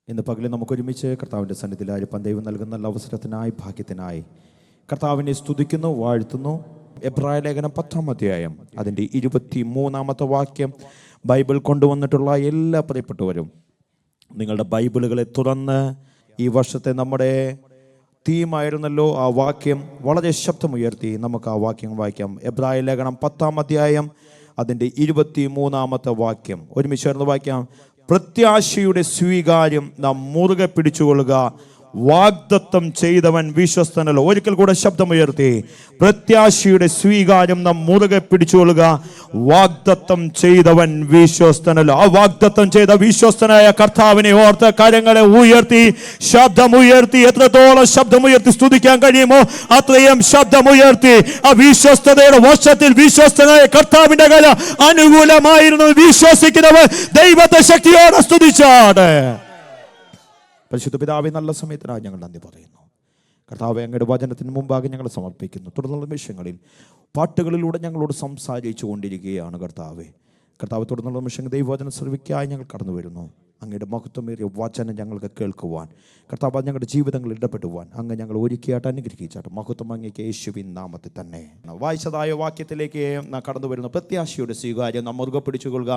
ഇന്ന് പകലിൽ നമുക്കൊരുമിച്ച് കർത്താവിൻ്റെ സന്നിധിയിലായിരിക്കാൻ ദൈവം നൽകുന്ന നല്ല അവസരത്തിനായി ഭാഗ്യത്തിനായി കർത്താവിനെ സ്തുതിക്കുന്നു, വാഴ്ത്തുന്നു. എബ്രായ ലേഖനം 10-ാം അധ്യായം അതിൻ്റെ 23-ാമത്തെ വാക്യം ബൈബിൾ കൊണ്ടുവന്നിട്ടുള്ള എല്ലാ പ്രിയപ്പെട്ടവരും നിങ്ങളുടെ ബൈബിളുകളെ തുറന്ന്, ഈ വർഷത്തെ നമ്മുടെ തീമായിരുന്നല്ലോ ആ വാക്യം, വളരെ ശബ്ദമുയർത്തി നമുക്ക് ആ വാക്യം വായിക്കാം. എബ്രായ ലേഖനം 10-ാം അധ്യായം അതിൻ്റെ 23-ാമത്തെ വാക്യം ഒരുമിച്ച് ചേർന്ന് വായിക്കാം. പ്രത്യാശയുടെ സ്വീകാര്യം നാം മുറുകെ പിടിച്ചുകൊള്ളുക, വാഗ്ദത്തം ചെയ്തവൻ വിശ്വസ്തനല്ലോ. ഒരിക്കൽ കൂടെ ശബ്ദമുയർത്തി, പ്രത്യാശയുടെ സ്വീകാര്യം നാം മുറുകെ പിടിച്ചുകൊള്ളുക, വാഗ്ദത്തം ചെയ്തവൻ വിശ്വസ്തനല്ലോ. ആ വാഗ്ദത്തം ചെയ്ത വിശ്വസ്തനായ കർത്താവിനെ ഓർത്ത് കരങ്ങളെ ഉയർത്തി, ശബ്ദമുയർത്തി, എത്രത്തോളം ശബ്ദമുയർത്തി സ്തുതിക്കാൻ കഴിയുമോ അത്രയും ശബ്ദമുയർത്തി ആ വിശ്വസ്തതയുടെ വർഷത്തിൽ വിശ്വസ്തനായ കർത്താവിന്റെ കല അനുകൂലമായിരുന്നു വിശ്വസിക്കുന്നവർ ദൈവത്തെ ശക്തിയോടെ സ്തുതിച്ചാണ്. പരിശുദ്ധ പിതാവേ, നല്ല സമയത്തിനായി ഞങ്ങൾ നന്ദി പറയുന്നു. കർത്താവേ, അങ്ങയുടെ വചനത്തിന് മുമ്പാകെ ഞങ്ങൾ സമർപ്പിക്കുന്നു. തുടർന്നുള്ള നിമിഷങ്ങളിൽ പാട്ടുകളിലൂടെ ഞങ്ങളോട് സംസാരിച്ചു കൊണ്ടിരിക്കുകയാണ് കർത്താവേ. തുടർന്നുള്ള നിമിഷങ്ങൾ ദൈവവചനം ശ്രവിക്കായി ഞങ്ങൾ കടന്നു വരുന്നു. അങ്ങയുടെ മഹത്വമേറിയ വചനം ഞങ്ങൾക്ക് കേൾക്കുവാൻ, കർത്താവ് ഞങ്ങളുടെ ജീവിതങ്ങളിൽ ഇടപെടുവാൻ അങ്ങ് ഞങ്ങൾ ഒരുക്കിയായിട്ട് അനുഗ്രഹിച്ചാട്ട്. മഹത്വം അങ്ങേക്ക് യേശുവിൻ നാമത്തിൽ തന്നെ. വായിച്ചതായ വാക്യത്തിലേക്ക് നാം കടന്നു വരുന്നു. പ്രത്യാശയുടെ സ്വീകാര്യം നാം മുറുകെ പിടിച്ചുകൊള്ളുക,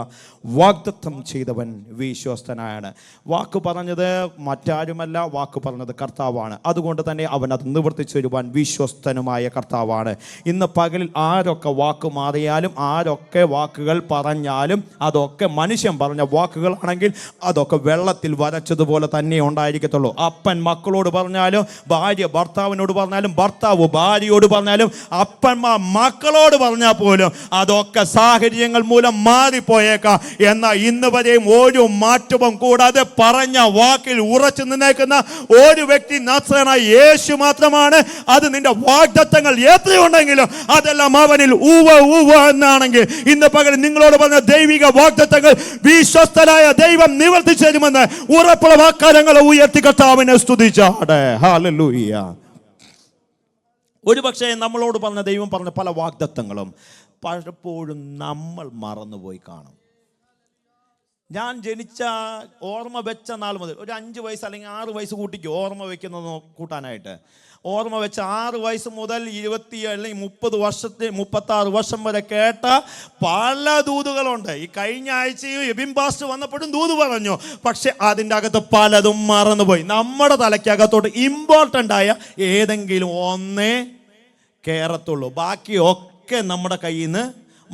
വാഗ്ദത്തം ചെയ്തവൻ വിശ്വസ്തനാണ്. വാക്ക് പറഞ്ഞത് മറ്റാരുമല്ല, വാക്ക് പറഞ്ഞത് കർത്താവാണ്. അതുകൊണ്ട് തന്നെ അവൻ അത് നിവർത്തിച്ചു വരുവാൻ വിശ്വസ്തനുമായ കർത്താവാണ്. ഇന്ന് പകലിൽ ആരൊക്കെ വാക്ക് മാറിയാലും, ആരൊക്കെ വാക്കുകൾ പറഞ്ഞാലും, അതൊക്കെ മനുഷ്യൻ പറഞ്ഞ വാക്കുകളാണെങ്കിൽ അതൊക്കെ വെള്ളത്തിൽ വരച്ചതുപോലെ തന്നെ ഉണ്ടായിരിക്കത്തുള്ളൂ. അപ്പൻ മക്കളോട് പറഞ്ഞാലും, ഭാര്യ ഭർത്താവിനോട് പറഞ്ഞാലും, ഭർത്താവ് ഭാര്യയോട് പറഞ്ഞാലും, അപ്പന്മാർ മക്കളോട് പറഞ്ഞാൽ പോലും അതൊക്കെ സാഹചര്യങ്ങൾ മൂലം മാറിപ്പോയേക്കാം. എന്നാൽ ഇന്ന് വരെയും ഒരു മാറ്റവും കൂടാതെ പറഞ്ഞ വാക്കിൽ ഉറച്ചു നിന്നേക്കുന്ന ഒരു വ്യക്തി നസ്രയനായ യേശു മാത്രമാണ്. അത് നിന്റെ വാഗ്ദത്തങ്ങൾ എത്രയുണ്ടെങ്കിലും അതെല്ലാം അവനിൽ ഊവ എന്നാണെങ്കിൽ ഇന്ന് പകൽ നിങ്ങളോട് പറഞ്ഞ ദൈവിക വാഗ്ദത്തങ്ങൾ വിശ്വസ്തനായ ദൈവം നിവർത്തിച്ചു തരുമെന്ന് ഉറപ്പുള്ള വാക്കാരങ്ങളെ ഉയർത്തി കർത്താവിനെ സ്തുതിച്ചാടെ. ഹല്ലേലൂയ. ഒരുപക്ഷെ നമ്മളോട് പറഞ്ഞ ദൈവം പറഞ്ഞ പല വാഗ്ദത്തങ്ങളും പലപ്പോഴും നമ്മൾ മറന്നുപോയി കാണും. ഞാൻ ജനിച്ച ഓർമ്മ വെച്ച നാൾ മുതൽ ഒരു 5 വയസ്സ് അല്ലെങ്കിൽ 6 വയസ്സ് കൂട്ടിക്ക് ഓർമ്മ വെക്കുന്നത് കൂട്ടാനായിട്ട്. ഓർമ്മ വെച്ച 6 വയസ്സ് മുതൽ 20 അല്ലെങ്കിൽ 36 വർഷം വരെ കേട്ട പല ദൂതുകളുണ്ട്. ഈ കഴിഞ്ഞ ആഴ്ചയും എബിൻ പാസ്റ്റർ വന്നപ്പോഴും ദൂത് പറഞ്ഞു. പക്ഷെ അതിൻ്റെ അകത്ത് പലതും മറന്നുപോയി. നമ്മുടെ തലയ്ക്കകത്തോട്ട് ഇമ്പോർട്ടൻ്റ് ആയ ഏതെങ്കിലും ഒന്നേ കയറത്തുള്ളൂ, ബാക്കിയൊക്കെ നമ്മുടെ കയ്യിൽ നിന്ന്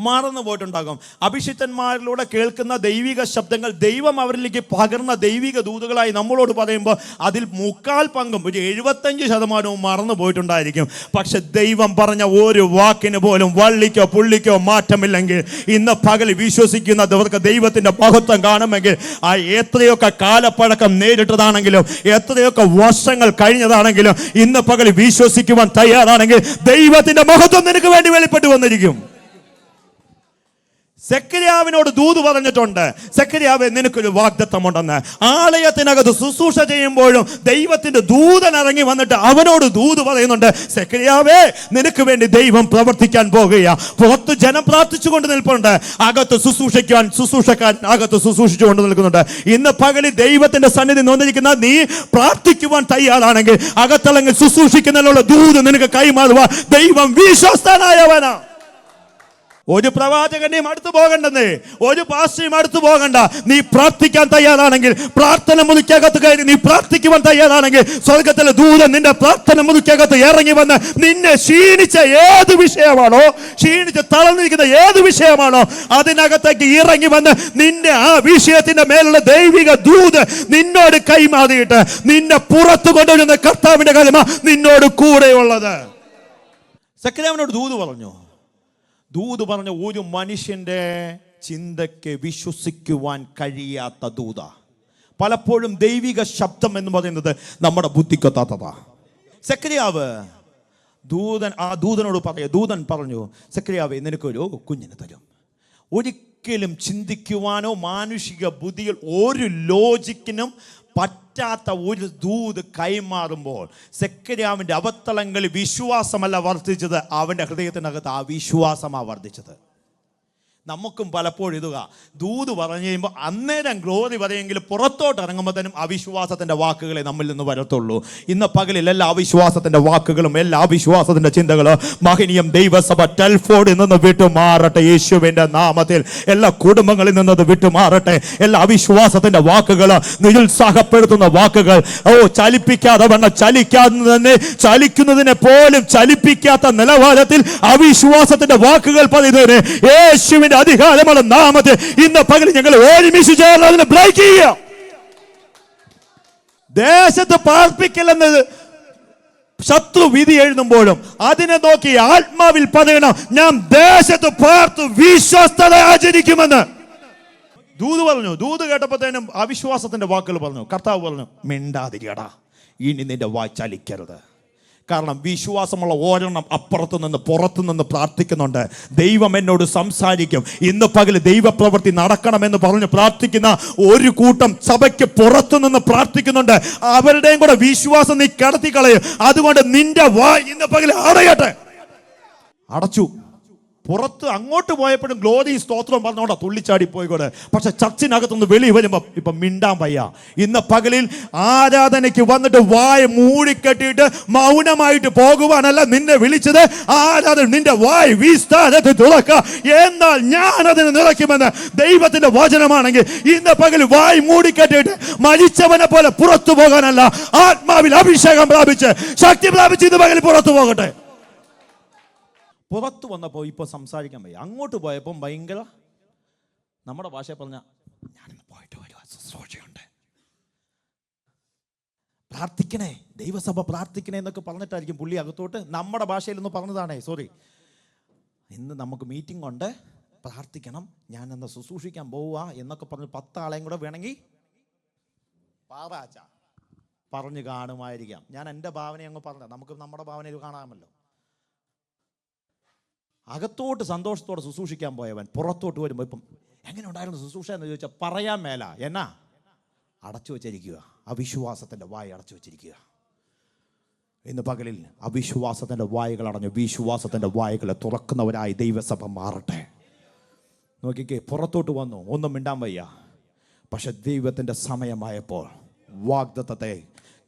മറന്നു പോയിട്ടുണ്ടാകും. അഭിഷിക്തന്മാരിലൂടെ കേൾക്കുന്ന ദൈവിക ശബ്ദങ്ങൾ ദൈവം അവരിലേക്ക് പകർന്ന ദൈവിക ദൂതുകളായി നമ്മളോട് പറയുമ്പോൾ അതിൽ 3/4 പങ്കും, ഒരു 75% മറന്നു പോയിട്ടുണ്ടായിരിക്കും. പക്ഷെ ദൈവം പറഞ്ഞ ഒരു വാക്കിന് പോലും വള്ളിക്കോ പുള്ളിക്കോ മാറ്റമില്ലെങ്കിൽ ഇന്ന് പകൽ വിശ്വസിക്കുന്നവർക്ക് ദൈവത്തിന്റെ മഹത്വം കാണുമെങ്കിൽ ആ എത്രയൊക്കെ കാലപ്പഴക്കം നേരിട്ടതാണെങ്കിലും, എത്രയൊക്കെ വർഷങ്ങൾ കഴിഞ്ഞതാണെങ്കിലും ഇന്ന് പകൽ വിശ്വസിക്കുവാൻ തയ്യാറാണെങ്കിൽ ദൈവത്തിന്റെ മഹത്വം നിനക്ക് വേണ്ടി വെളിപ്പെട്ടു വന്നിരിക്കും. സെക്കര്യാവിനോട് ദൂത് പറഞ്ഞിട്ടുണ്ട്. സെക്കര്യാവേ, നിനക്കൊരു വാഗ്ദത്തമുണ്ടെന്ന്. ആലയത്തിനകത്ത് ശുശ്രൂഷ ചെയ്യുമ്പോഴും ദൈവത്തിന്റെ ദൂതൻ ഇറങ്ങി വന്നിട്ട് അവനോട് ദൂത് പറയുന്നുണ്ട്, സെക്കര്യാവേ, നിനക്ക് വേണ്ടി ദൈവം പ്രവർത്തിക്കാൻ പോകുക. പുറത്ത് ജനം പ്രാർത്ഥിച്ചുകൊണ്ട് നിൽപ്പുണ്ട്, അകത്ത് ശുശ്രൂഷക്കാരൻ അകത്ത് ശുശ്രൂഷിച്ചുകൊണ്ട് നിൽക്കുന്നുണ്ട്. ഇന്ന് പകലിൽ ദൈവത്തിന്റെ സന്നിധി വന്നിരിക്കുന്ന നീ പ്രാർത്ഥിക്കുവാൻ തയ്യാറാണെങ്കിൽ അകത്തളങ്ങൾ ശുശ്രൂഷിക്കുന്നതിനുള്ള ദൂത് നിനക്ക് കൈമാറുവാൻ ദൈവം വിശ്വസ്തനായവനാ. ഒരു പ്രവാചകനെയും അടുത്തു പോകണ്ടെന്നേ, ഒരു പാസ്റ്ററെയും അടുത്തു പോകണ്ട. നീ പ്രാർത്ഥിക്കാൻ തയ്യാറാണെങ്കിൽ, പ്രാർത്ഥന മുറിക്കകത്ത് കയറി നീ പ്രാർത്ഥിക്കുവാൻ തയ്യാറാണെങ്കിൽ സ്വർഗത്തിലെ ദൂതൻ നിന്റെ പ്രാർത്ഥന മുറിക്കകത്ത് ഇറങ്ങി വന്ന് നിന്നെ ക്ഷീണിച്ച ഏത് വിഷയമാണോ, ക്ഷീണിച്ച് തളർന്നിരിക്കുന്ന ഏത് വിഷയമാണോ അതിനകത്തേക്ക് ഇറങ്ങി വന്ന് നിന്റെ ആ വിഷയത്തിന്റെ മേലുള്ള ദൈവിക ദൂത് നിന്നോട് കൈമാറിയിട്ട് നിന്നെ പുറത്തു കൊണ്ടുവരുന്ന കർത്താവിന്റെ കാര്യമാ നിന്നോട് കൂടെയുള്ളത്. സെക്കര്യാവിനോട് ദൂത് പറഞ്ഞു. ദൂത് പറഞ്ഞ ഒരു മനുഷ്യന്റെ ചിന്തയ്ക്ക് വിശ്വസിക്കുവാൻ കഴിയാത്ത ദൂത. പലപ്പോഴും ദൈവിക ശബ്ദം എന്ന് പറയുന്നത് നമ്മുടെ ബുദ്ധിക്കൊത്താത്തതാ. സെക്കര്യാവ് ദൂതൻ പറഞ്ഞു, സെക്കര്യാവേ, നിനക്കൊരു കുഞ്ഞിനെ തരും. ഒരിക്കലും ചിന്തിക്കുവാനോ മാനുഷിക ബുദ്ധിയിൽ ഒരു ലോജിക്കിനും പറ്റാത്ത ഒരു ദൂത് കൈമാറുമ്പോൾ സെക്കര്യാവിൻ്റെ അവത്തളങ്ങളിൽ വിശ്വാസമല്ല വർദ്ധിച്ചത്, അവൻ്റെ ഹൃദയത്തിനകത്ത് ആ വിശ്വാസമാണ് വർദ്ധിച്ചത്. നമുക്കും പലപ്പോഴും ഇതുക ദൂത് പറഞ്ഞു കഴിയുമ്പോൾ അന്നേരം ഗ്ലോറി പറയുമെങ്കിൽ പുറത്തോട്ട് ഇറങ്ങുമ്പോഴത്തേനും അവിശ്വാസത്തിൻ്റെ വാക്കുകളെ നമ്മിൽ നിന്ന് വരത്തുള്ളൂ. ഇന്ന് പകലിൽ എല്ലാ അവിശ്വാസത്തിൻ്റെ വാക്കുകളും എല്ലാ അവിശ്വാസത്തിൻ്റെ ചിന്തകളും മഹനീയം ദൈവസഭ ടെൽഫോർഡിൽ നിന്ന് വിട്ടുമാറട്ടെ. യേശുവിൻ്റെ നാമത്തിൽ എല്ലാ കുടുംബങ്ങളിൽ നിന്നത് വിട്ടുമാറട്ടെ. എല്ലാ അവിശ്വാസത്തിൻ്റെ വാക്കുകൾ, നിരുത്സാഹപ്പെടുത്തുന്ന വാക്കുകൾ, ചലിപ്പിക്കാതെ വേണം ചലിക്കുന്നതിനെ പോലും ചലിപ്പിക്കാത്ത നിലവാരത്തിൽ അവിശ്വാസത്തിന്റെ വാക്കുകൾ പതിതേനെ യേശുവിന്റെ അധികാരമുള്ള നാമത്തിൽ ഇന്ന് പകൽ ഞങ്ങൾ ഒരുമിച്ച് ചേർന്ന് അതിനെ ബ്രേക്ക് ചെയ്യുക. ദേശത്ത് പാർപ്പിക്കലെന്നത് ശത്രു വിധി എഴുതുമ്പോഴും അതിനെ നോക്കി ആത്മാവിൽ പതയണം, ഞാൻ ദേശത്ത് പാർത്തു വിശ്വസ്തത ആചരിക്കുമെന്ന് ദൂത് പറഞ്ഞു. ദൂത് കേട്ടപ്പോഴത്തേനും അവിശ്വാസത്തിന്റെ വാക്കുകൾ പറഞ്ഞു. കർത്താവ് പറഞ്ഞു, മിണ്ടാതിരിയടാ, ഇനി നിന്റെ വായ് ചലിക്കരുത്. കാരണം വിശ്വാസമുള്ള ഒരെണ്ണം അപ്പുറത്തു നിന്ന് പുറത്തു നിന്ന് പ്രാർത്ഥിക്കുന്നുണ്ട്. ദൈവം എന്നോട് സംസാരിക്കും. ഇന്ന് പകൽ ദൈവപ്രവൃത്തി നടക്കണമെന്ന് പറഞ്ഞ് പ്രാർത്ഥിക്കുന്ന ഒരു കൂട്ടം സഭയ്ക്ക് പുറത്തു നിന്ന് പ്രാർത്ഥിക്കുന്നുണ്ട്. അവരുടെയും കൂടെ വിശ്വാസം നീ കടത്തി കളയും. അതുകൊണ്ട് നിന്റെ വായ് ഇന്ന് പകൽ അടയട്ടെ. അടച്ചു. പുറത്ത് അങ്ങോട്ട് പോയപ്പോഴും ഗ്ലോറി സ്തോത്രം പറഞ്ഞോണ്ടാ തുള്ളിച്ചാടി പോയിക്കോട്ടെ. പക്ഷെ ചർച്ചിനകത്തുനിന്ന് വെളി വരുമ്പോ ഇപ്പൊ മിണ്ടാൻ വയ്യ. ഇന്ന് പകലിൽ ആരാധനയ്ക്ക് വന്നിട്ട് വായ മൂടിക്കെട്ടിയിട്ട് മൗനമായിട്ട് പോകുവാനല്ല നിന്നെ വിളിച്ചത്. ആരാധന നിന്റെ വായ് വിസ്താരത്തിൽ തുറക്ക, എന്നാൽ ഞാൻ അതിനെ നിറയ്ക്കുമെന്ന് ദൈവത്തിന്റെ വചനമാണെങ്കിൽ ഇന്ന് പകൽ വായ് മൂടിക്കെട്ടിയിട്ട് മരിച്ചവനെ പോലെ പുറത്തു പോകാനല്ല, ആത്മാവിൽ അഭിഷേകം പ്രാപിച്ച് ശക്തി പ്രാപിച്ച് ഇന്ന് പകൽ പുറത്തു പോകട്ടെ. പുറത്തു വന്നപ്പോൾ ഇപ്പോൾ സംസാരിക്കാൻ വയ്യ. അങ്ങോട്ട് പോയപ്പോൾ ഭയങ്കര നമ്മുടെ ഭാഷ പറഞ്ഞ ഞാനിന്ന് പോയിട്ട് വരുവാ, ശുശ്രൂഷയുണ്ട്, പ്രാർത്ഥിക്കണേ, ദൈവസഭ പ്രാർത്ഥിക്കണേ എന്നൊക്കെ പറഞ്ഞിട്ടായിരിക്കും പുള്ളി അകത്തോട്ട് നമ്മുടെ ഭാഷയിലൊന്ന് പറഞ്ഞതാണേ. സോറി, ഇന്ന് നമുക്ക് മീറ്റിംഗ് ഉണ്ട്, പ്രാർത്ഥിക്കണം, ഞാൻ എന്ന് ശുശ്രൂഷിക്കാൻ പോവുക എന്നൊക്കെ പറഞ്ഞ് 10 ആളെയും കൂടെ വേണമെങ്കിൽ പാറാച്ച പറഞ്ഞു കാണുമായിരിക്കാം. ഞാൻ എൻ്റെ ഭാവന അങ്ങ് പറഞ്ഞ, നമുക്ക് നമ്മുടെ ഭാവനയിൽ കാണാമല്ലോ. അകത്തോട്ട് സന്തോഷത്തോടെ ശുശ്രൂഷിക്കാൻ പോയവൻ പുറത്തോട്ട് വരുമ്പോൾ ഇപ്പം എങ്ങനെ ഉണ്ടായിരുന്നു ശുശ്രൂഷ എന്ന് ചോദിച്ചാൽ പറയാൻ മേല. എന്നാ അടച്ചു വെച്ചിരിക്കുക, അവിശ്വാസത്തിൻ്റെ വായ അടച്ചു വെച്ചിരിക്കുക. ഇന്ന് പകലിൽ അവിശ്വാസത്തിൻ്റെ വായകൾ അടഞ്ഞു വിശ്വാസത്തിൻ്റെ വായകളെ തുറക്കുന്നവരായി ദൈവസഭ മാറട്ടെ. നോക്കിക്കേ, പുറത്തോട്ട് വന്നു, ഒന്നും മിണ്ടാൻ വയ്യ. പക്ഷെ ദൈവത്തിൻ്റെ സമയമായപ്പോൾ വാഗ്ദത്തത്തെ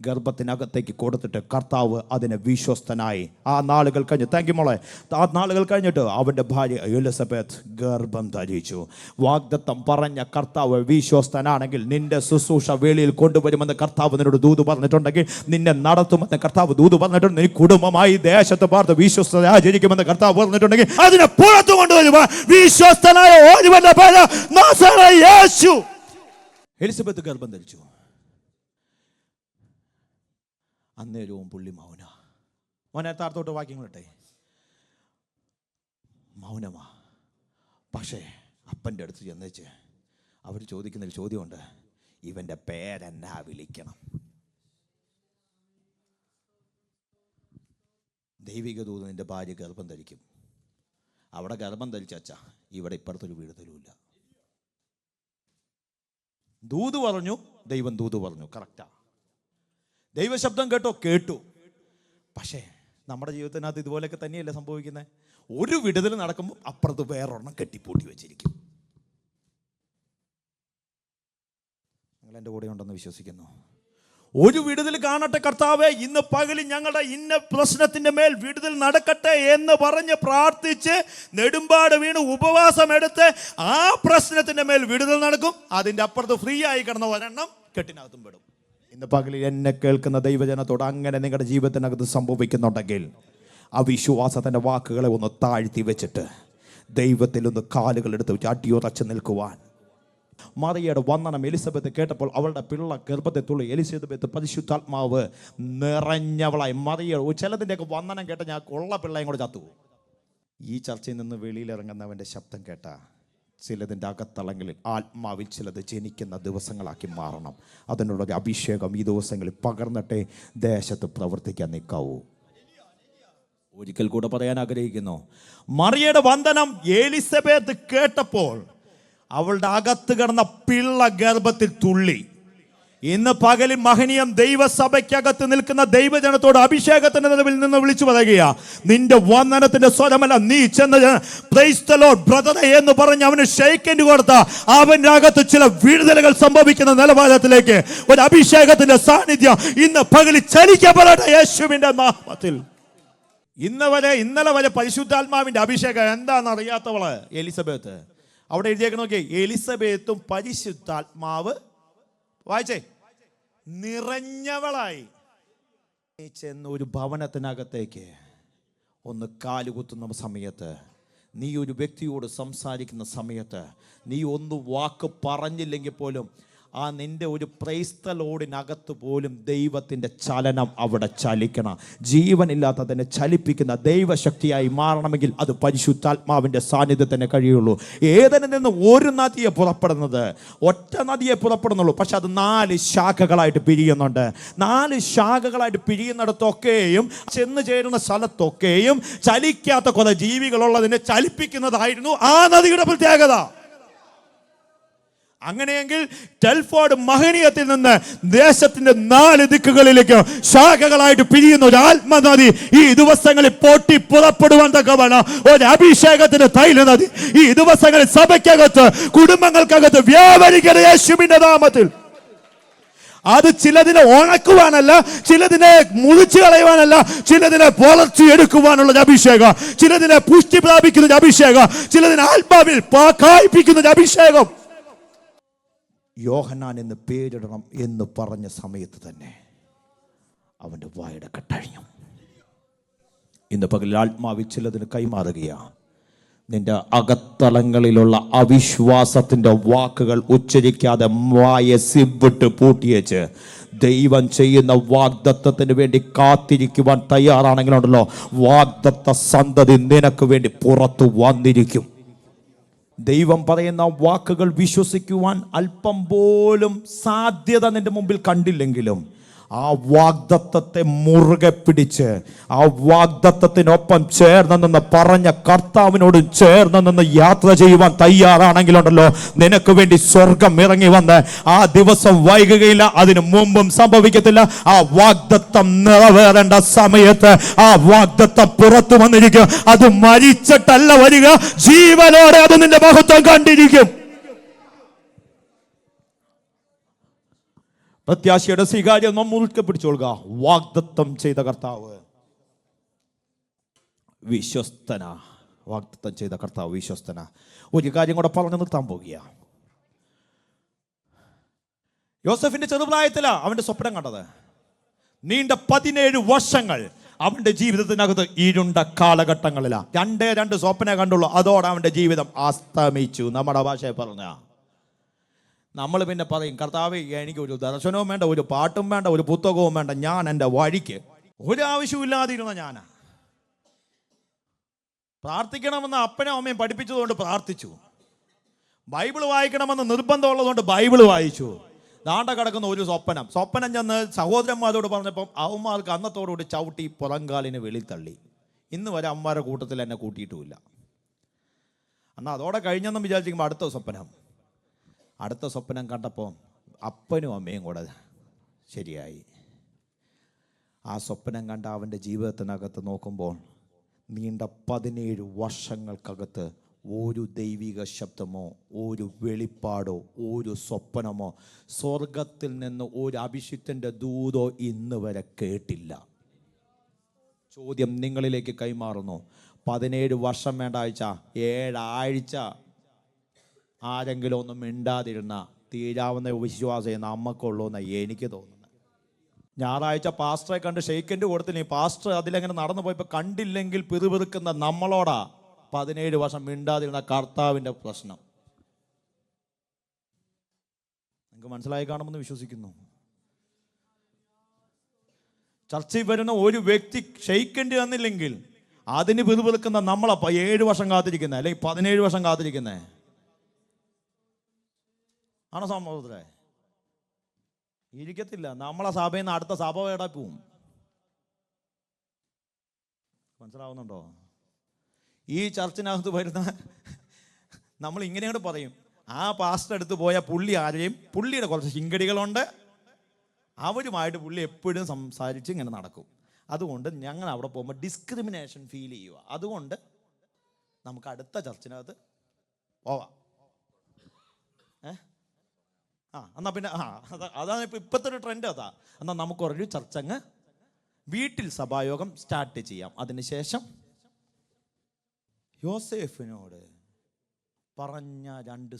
ഗർഭത്തിനകത്തേക്ക് കൊടുത്തിട്ട് കർത്താവ് അതിനെ വിശ്വസ്തനായി ആ നാളുകൾ കഴിഞ്ഞ്, താങ്ക് യു മോളെ, ആ നാളുകൾ കഴിഞ്ഞിട്ട് അവൻ്റെ ഭാര്യ എലിസബത്ത് ഗർഭം ധരിച്ചു. വാഗ്ദത്തം പറഞ്ഞ കർത്താവ് വിശ്വസ്തനാണെങ്കിൽ നിന്റെ ശുശ്രൂഷ വേളിയിൽ കൊണ്ടുവരുമെന്ന് കർത്താവ് നിന്നോട് ദൂത് പറഞ്ഞിട്ടുണ്ടെങ്കിൽ നിന്നെ നടത്തുമെന്ന് കർത്താവ് ദൂത് പറഞ്ഞിട്ടുണ്ട്. നീ കുടുംബമായി ദേശത്ത് പാർത്ത് വിശ്വസ്തത ആചരിക്കുമെന്ന് കർത്താവ് പറഞ്ഞിട്ടുണ്ടെങ്കിൽ അതിനെ പുറത്തു കൊണ്ടുവരുവാൻ വിശ്വസ്തനായ ഒരുവന്റെ പേര് നാസറേയ യേശു. എലിസബത്ത് ഗർഭം ധരിച്ചു. അന്നേരവും പുള്ളി മൗന. മോനേത്താർത്തോട്ട് വാക്യങ്ങളിട്ടെ, മൗനമാ. പക്ഷേ അപ്പൻ്റെ അടുത്ത് ചെന്നേച്ച് അവർ ചോദിക്കുന്നൊരു ചോദ്യമുണ്ട്, ഇവൻ്റെ പേരെന്നാ വിളിക്കണം? ദൈവിക ദൂത് നിൻ്റെ ഭാര്യ ഗർഭം ധരിക്കും. അവിടെ ഗർഭം ധരിച്ച ഇവിടെ ഇപ്പുറത്തൊരു വിടുതലുമില്ല. ദൂത് പറഞ്ഞു, ദൈവം ദൂത് പറഞ്ഞു, കറക്റ്റാ. ദൈവശബ്ദം കേട്ടു. പക്ഷേ നമ്മുടെ ജീവിതത്തിനകത്ത് ഇതുപോലെയൊക്കെ തന്നെയല്ലേ സംഭവിക്കുന്നത്? ഒരു വിടുതൽ നടക്കുമ്പോൾ അപ്പുറത്ത് വേറൊരെണ്ണം കെട്ടിപ്പൂട്ടി വെച്ചിരിക്കും. നിങ്ങൾ എൻ്റെ കൂടെ ഉണ്ടെന്ന് വിശ്വസിക്കുന്നു. ഒരു വിടുതൽ കാണട്ടെ കർത്താവേ, ഇന്ന് പകലിൽ ഞങ്ങളുടെ ഇന്ന പ്രശ്നത്തിൻ്റെ മേൽ വിടുതൽ നടക്കട്ടെ എന്ന് പറഞ്ഞ് പ്രാർത്ഥിച്ച് നെടുമ്പാട് വീണ് ഉപവാസം എടുത്ത് ആ പ്രശ്നത്തിൻ്റെ മേൽ വിടുതൽ നടക്കും. അതിൻ്റെ അപ്പുറത്ത് ഫ്രീ ആയി കിടന്ന ഒരെണ്ണം കെട്ടിനകത്തും പെടും. ഇന്ന് പകലിൽ എന്നെ കേൾക്കുന്ന ദൈവജനത്തോട് അങ്ങനെ നിങ്ങളുടെ ജീവിതത്തിനകത്ത് സംഭവിക്കുന്നുണ്ടെങ്കിൽ അവിശ്വാസത്തിൻ്റെ വാക്കുകളെ ഒന്ന് താഴ്ത്തി വെച്ചിട്ട് ദൈവത്തിൽ ഒന്ന് കാലുകൾ എടുത്ത് വെച്ച് അടിയുറച്ച് നിൽക്കുവാൻ. മറിയയുടെ വന്ദനം എലിസബത്ത് കേട്ടപ്പോൾ അവളുടെ പിള്ള ഗർഭത്തെ തുള്ളി. എലിസബത്ത് പരിശുദ്ധാത്മാവ് നിറഞ്ഞവളായി. മറിയ ചിലതിൻ്റെയൊക്കെ വന്ദനം കേട്ട ഞാൻ ഉള്ള പിള്ളയും കൂടെ ചത്തു. ഈ ചർച്ചയിൽ നിന്ന് വെളിയിലിറങ്ങുന്നവൻ്റെ ശബ്ദം കേട്ട ചിലതിൻ്റെ അകത്തളങ്ങളിൽ ആത്മാവിൽ ചിലത് ജനിക്കുന്ന ദിവസങ്ങളാക്കി മാറണം. അതിനുള്ളൊരു അഭിഷേകം ഈ ദിവസങ്ങളിൽ പകർന്നിട്ടേ ദേശത്ത് പ്രവർത്തിക്കാൻ നിൽക്കാവൂ. ഒരിക്കൽ കൂടെ പറയാൻ ആഗ്രഹിക്കുന്നു, മറിയയുടെ വന്ദനം എലിസബത്ത് കേട്ടപ്പോൾ അവളുടെ അകത്ത് കിടന്ന പിള്ള ഗർഭത്തിൽ തുള്ളി. ഇന്ന് പകലിൽ മഹനീയം ദൈവസഭയ്ക്കകത്ത് നിൽക്കുന്ന ദൈവജനത്തോട് അഭിഷേകത്തിന്റെ നിലവിൽ നിന്ന് വിളിച്ചു പറയുക, നിന്റെ വന്ദനത്തിന്റെ സ്വരമല്ല, നീ ചെന്ന് പ്രൈസ് ദി ലോർഡ് ബ്രദറെ എന്ന് പറഞ്ഞ് അവന് ഷെയ്ക്കൻഡ് കൊടുത്ത അവന്റെ അകത്ത് ചില വിടുതലുകൾ സംഭവിക്കുന്ന നിലവാരത്തിലേക്ക് ഒരു അഭിഷേകത്തിന്റെ സാന്നിധ്യം ഇന്ന് പകലിൽ ചലിക്കപ്പെടട്ടെ യേശുവിന്റെ നാമത്തിൽ. ഇന്നലെ വരെ പരിശുദ്ധാത്മാവിന്റെ അഭിഷേകം എന്താണെന്ന് അറിയാത്തവള് എലിസബത്ത്. അവിടെ എഴുതിയേക്ക് നോക്കിയേ, എലിസബത്തും പരിശുദ്ധാത്മാവ് വായിച്ചേ നിറഞ്ഞവളായി ചെന്ന് ഒരു ഭവനത്തിനകത്തേക്ക് ഒന്ന് കാലുകുത്തുന്ന സമയത്ത്, നീ ഒരു വ്യക്തിയോട് സംസാരിക്കുന്ന സമയത്ത്, നീ ഒന്ന് വാക്ക് പറഞ്ഞില്ലെങ്കിൽ പോലും ആ നിന്റെ ഒരു പ്രൈസ് ദി ലോർഡിനകത്ത് പോലും ദൈവത്തിൻ്റെ ചലനം അവിടെ ചലിക്കണം. ജീവനില്ലാത്തതിനെ ചലിപ്പിക്കുന്ന ദൈവശക്തിയായി മാറണമെങ്കിൽ അത് പരിശുദ്ധാത്മാവിൻ്റെ സാന്നിധ്യത്തിന് കഴിയുള്ളൂ. ഏതിൽ നിന്ന് ഒരു നദിയെ പുറപ്പെടുന്നത്, ഒറ്റ നദിയെ പുറപ്പെടുന്നുള്ളൂ. പക്ഷെ അത് 4 ശാഖകളായിട്ട് പിരിയുന്നുണ്ട്. 4 ശാഖകളായിട്ട് പിരിയുന്നിടത്തൊക്കെയും ചെന്ന് ചേരുന്ന സ്ഥലത്തൊക്കെയും ചലിക്കാത്ത കുറെ ജീവികളുള്ളതിനെ ചലിപ്പിക്കുന്നതായിരുന്നു ആ നദിയുടെ പ്രത്യേകത. അങ്ങനെയെങ്കിൽ ടെൽഫോർഡ് മഹനീയത്തിൽ നിന്ന് ദേശത്തിന്റെ 4 ദിക്കുകളിലേക്ക് ശാഖകളായിട്ട് പിരിയുന്ന ഒരു ആത്മനദി ഈ ദിവസങ്ങളിൽ പൊട്ടി പുറപ്പെടുവാൻ തക്കവണ്ണം ഒരു അഭിഷേകത്തിന്റെ തൈല നദി ഈ ദിവസങ്ങളിൽ സഭയ്ക്കകത്ത്, കുടുംബങ്ങൾക്കകത്ത് വ്യാപരിക്കുന്ന യേശുവിന്റെ നാമത്തിൽ. അത് ചിലതിനെ ഉണക്കുവാനല്ല, ചിലതിനെ മുറിച്ചു കളയുവാനല്ല, ചിലതിനെ വളർച്ചയെടുക്കുവാനുള്ള അഭിഷേകം, ചിലതിനെ പുഷ്ടി പ്രാപിക്കുന്ന അഭിഷേകം, ചിലതിനെ ആത്മാവിൽ കായ്പിക്കുന്ന അഭിഷേകം. യോഹന്നാൻ എന്ന് പേരിടണം എന്ന് പറഞ്ഞ സമയത്ത് തന്നെ അവൻ്റെ വായുടെ കട്ടഴിഞ്ഞു. ഇന്ന് പകൽ ആത്മാവിൽ ചിലതിന് കൈമാറുകയാണ്. നിന്റെ അകത്തളങ്ങളിലുള്ള അവിശ്വാസത്തിൻ്റെ വാക്കുകൾ ഉച്ചരിക്കാതെ വായെ സിബിട്ട് പൂട്ടിയേച്ച് ദൈവം ചെയ്യുന്ന വാഗ്ദത്തത്തിന് വേണ്ടി കാത്തിരിക്കുവാൻ തയ്യാറാണെങ്കിലുണ്ടല്ലോ, വാഗ്ദത്ത സന്തതി നിനക്ക് വേണ്ടി പുറത്തു വന്നിരിക്കും. ദൈവം പറയുന്ന വാക്കുകൾ വിശ്വസിക്കുവാൻ അല്പം പോലും സാധ്യത നിന്റെ മുമ്പിൽ കണ്ടില്ലെങ്കിലും ആ വാഗ്ദത്തത്തെ മുറുകെ പിടിച്ച് ആ വാഗ്ദത്തത്തിനൊപ്പം ചേർന്ന് നിന്ന് പറഞ്ഞ കർത്താവിനോട് ചേർന്ന് നിന്ന് യാത്ര ചെയ്യുവാൻ തയ്യാറാണെങ്കിലുണ്ടല്ലോ, നിനക്ക് വേണ്ടി സ്വർഗം ഇറങ്ങി വന്ന് ആ ദിവസം വൈകുകയില്ല, അതിനു മുമ്പും സംഭവിക്കത്തില്ല. ആ വാഗ്ദത്തം നിറവേറേണ്ട സമയത്ത് ആ വാഗ്ദത്തം പുറത്തു വന്നിരിക്കും. അത് മരിച്ചിട്ടല്ല വരിക, ജീവനോടെ അത് നിന്റെ മഹത്വം കണ്ടിരിക്കും. പ്രത്യാശയുടെ സ്വീകാര്യം മുറുക്കെ പിടിച്ചോളുക. വാഗ്ദത്തം ചെയ്ത കർത്താവ് വിശ്വസ്തന. വാഗ്ദത്തം ചെയ്ത കർത്താവ് വിശ്വസ്തന. ഒരു കാര്യം കൂടെ പറഞ്ഞു നിർത്താൻ പോകുക. യോസഫിന്റെ ചെറുപ്രായത്തിലാ അവന്റെ സ്വപ്നം കണ്ടത്. നീണ്ട 17 വർഷങ്ങൾ അവന്റെ ജീവിതത്തിനകത്ത് ഇരുണ്ട കാലഘട്ടങ്ങളിലാ. 2 സ്വപ്നം കണ്ടുള്ളൂ. അതോടെ അവന്റെ ജീവിതം അസ്തമിച്ചു. നമ്മുടെ ഭാഷയെ പറഞ്ഞ നമ്മൾ പിന്നെ പറയും, കർത്താവേ എനിക്ക് ഒരു ദർശനവും വേണ്ട, ഒരു പാട്ടും വേണ്ട, ഒരു പുസ്തകവും വേണ്ട, ഞാൻ എൻ്റെ വഴിക്ക് ഒരാവശ്യമില്ലാതിരുന്ന ഞാനാ. പ്രാർത്ഥിക്കണമെന്ന് അപ്പനും അമ്മയും പഠിപ്പിച്ചതുകൊണ്ട് പ്രാർത്ഥിച്ചു. ബൈബിൾ വായിക്കണമെന്ന് നിർബന്ധമുള്ളതുകൊണ്ട് ബൈബിൾ വായിച്ചു. ദാണ്ട കിടക്കുന്ന ഒരു സ്വപ്നം ചെന്ന് സഹോദരന്മാരോട് പറഞ്ഞപ്പം അവന്മാർക്ക് അന്നത്തോടുകൂടി ചവിട്ടി പുറങ്കാലിന് വെളിത്തള്ളി. ഇന്ന് വരെ അമ്മമാരുടെ കൂട്ടത്തിൽ എന്നെ കൂട്ടിയിട്ടുമില്ല. എന്നാൽ അതോടെ കഴിഞ്ഞെന്നും വിചാരിച്ചിരിക്കുമ്പോൾ അടുത്ത സ്വപ്നം കണ്ടപ്പോൾ അപ്പനും അമ്മയും കൂടെ ശരിയായി. ആ സ്വപ്നം കണ്ട അവൻ്റെ ജീവിതത്തിനകത്ത് നോക്കുമ്പോൾ നീണ്ട 17 വർഷങ്ങൾക്കകത്ത് ഒരു ദൈവിക ശബ്ദമോ ഒരു വെളിപ്പാടോ ഒരു സ്വപ്നമോ സ്വർഗത്തിൽ നിന്ന് ഒരു അഭിഷിക്തൻ്റെ ദൂതോ ഇന്ന് വരെ കേട്ടില്ല. ചോദ്യം നിങ്ങളിലേക്ക് കൈമാറുന്നു. 17 വർഷം വേണ്ട ആഴ്ച, 7 ആഴ്ച ആരെങ്കിലും ഒന്നും മിണ്ടാതിരുന്ന തീരാവുന്ന വിശ്വാസം നമ്മക്കുള്ളൂ എന്നാണ് എനിക്ക് തോന്നുന്നത്. ഞായറാഴ്ച പാസ്റ്ററെ കണ്ട് ഷെയ്ക്കൻഡ് കൊടുത്തില്ല. പാസ്റ്റർ അതിലെങ്ങനെ നടന്നു പോയപ്പോൾ കണ്ടില്ലെങ്കിൽ പിറുപിറുക്കുന്ന നമ്മളോടാ 17 വർഷം മിണ്ടാതിരുന്ന കർത്താവിൻ്റെ പ്രശ്നം. നിങ്ങൾക്ക് മനസ്സിലായി കാണുമെന്ന് വിശ്വസിക്കുന്നു. ചർച്ചയിൽ വരുന്ന ഒരു വ്യക്തി ഷെയ്ക്കൻഡ് തന്നില്ലെങ്കിൽ അതിന് പിറുപിറുക്കുന്ന നമ്മളാ 7 വർഷം കാത്തിരിക്കുന്നത്, അല്ലെങ്കിൽ 17 വർഷം കാത്തിരിക്കുന്നത്. ആണോ സഹോദരേ? ഇരിക്കത്തില്ല. നമ്മളെ സഭയിൽ നിന്ന് അടുത്ത സഭ എവിടെ പോവും? മനസ്സിലാവുന്നുണ്ടോ? ഈ ചർച്ചിനകത്ത് വരുന്ന നമ്മൾ ഇങ്ങനെയോട് പറയും, ആ പാസ്റ്റർ എടുത്ത് പോയ പുള്ളി ആരെയും, പുള്ളിയുടെ കുറച്ച് ശിങ്കടികളുണ്ട്, അവരുമായിട്ട് പുള്ളി എപ്പോഴും സംസാരിച്ച് ഇങ്ങനെ നടക്കും. അതുകൊണ്ട് ഞങ്ങൾ അവിടെ പോകുമ്പോൾ ഡിസ്ക്രിമിനേഷൻ ഫീൽ ചെയ്യുക. അതുകൊണ്ട് നമുക്ക് അടുത്ത ചർച്ചിനകത്ത് പോവാം. എന്നാൽ പിന്നെ അതാണ് ഇപ്പോഴത്തെ ഒരു ട്രെൻഡ്. എന്നാൽ നമുക്ക് ഒരു ചർച്ചങ്ങ് വീട്ടിൽ സഭായോഗം സ്റ്റാർട്ട് ചെയ്യാം. അതിനുശേഷം യോസേഫിനോട് പറഞ്ഞ രണ്ട്